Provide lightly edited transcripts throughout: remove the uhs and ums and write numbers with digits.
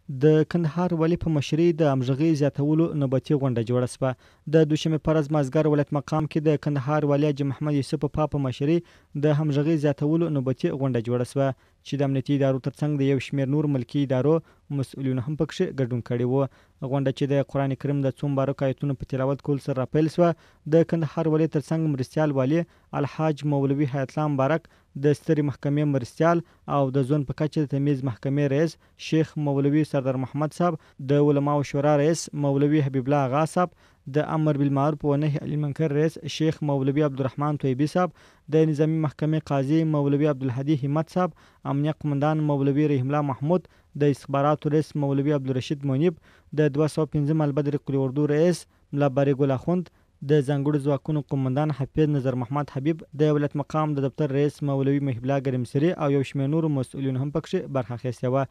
د کندهار والي په مشرۍ د همغږۍ زیاتولو نوبتي غونډه جوړه شوه. د دوشنبې په ورځ مازدیګر ولایت مقام کې د کندهار والي حاجي محمد یوسف پاپا په مشرۍ د همغږۍ زیاتولو نوبتي غونډه جوړه شوه چې د امنیتي ادارو ترڅنګ د یو شمېر نور ملکي ادارو مسؤلینو هم پکښې ګډون کړی و. غونډه چې د قرآن کریم د څو مبارکو آیتونو په تلاوت کولو سره راپیل شوه، د کندهار والي ترڅنګ مرستیال والي الحاج مولوي حیات الله مبارک، د سترې محکمې مرستیال او د زون په کچه د تمیز محکمې رئیس شیخ مولوي سردار محمد صاحب، د علماو شورا رئیس مولوي حبیب الله آغا صاحب، د امر بالمعروف و نهي عن المنکر رئیس شیخ مولوي عبدالرحمن طیبی صاحب، د نظامی محکمې قاضي مولوي عبدالهادي همت صاحب، امنیه قمندان مولوي رحیم الله محمود، د استخباراتو رئیس مولوي عبدالرشید منیب، د 205 البدر قلی اردو رئیس ملا باری ګل اخوند، د ځانګړو ځواکونو قومندان حفیظ نظر محمد حبیب، د ولایت مقام د دفتر رئیس مولوي محب الله ګرمسری او یو شمېر نورو مسؤلینو هم پکښې برخه اخیستې وه.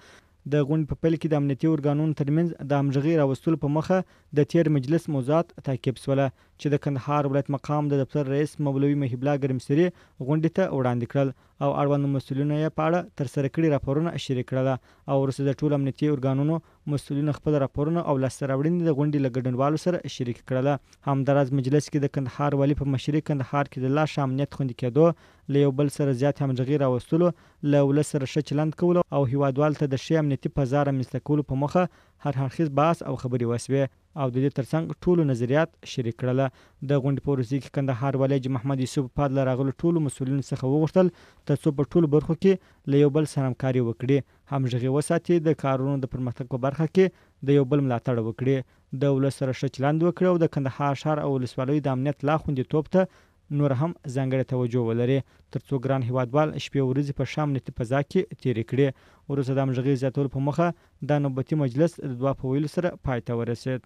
د غونډې په پیل کې د امنیتي ارګانونو ترمنځ د همغږۍ راوستلو په موخه د تیر مجلس موضوعات تعقیب شوله چې د کندهار ولایت مقام د دفتر رئیس مولوي محب الله ګرمسری غونډې ته وړاندې کړل او اړوندو مسؤلینو یې په اړه ترسره کړي راپورونه شریک کړل او وروسته د ټولو امنیتي ارګانونو مسؤلینو خپل راپورونه او لاسته راوړنې د غونډې له ګډونوالو سره شریک کړل. همداراز مجلس کې د کندهار والي په مشرۍ کندهار کې د لا ښه امنیت خوندي کېدو، له یو بل سره زیات همغږي راوستلو، له ولس سره ښه چلند کولو او هیوادوالو ته د ښې امنیتي فضا رامنځته کولو په موخه هر اړخیز بحث او خبرې وسوې او د دې ترڅنګ ټولو نظریات شریک کړل. د غونډې په وروستي کې کندهار والي حاجي محمد یوسف پاپا له راغلو ټولو مسؤلینو څخه وغوښتل ترڅو په ټولو برخو کې له یو بل سره همکاري وکړي، همغږي وساتي، د کارونو د پرمختګ په برخه کې د یو بل ملاتړ وکړي، د ولس سره ښه چلند وکړي او د کندهار ښار او ولسوالیو د امنیت لا خوندیتوب ته نور هم ځانګړې توجه ولري ترڅو ګران هیوادوال شپې ورځې په ښه امنیتي فضا کې تېرې کړي. وروسته د همغږۍ زیاتولو په موخه دا نوبتي مجلس د دعا په ویلو سره پای ته ورسېد.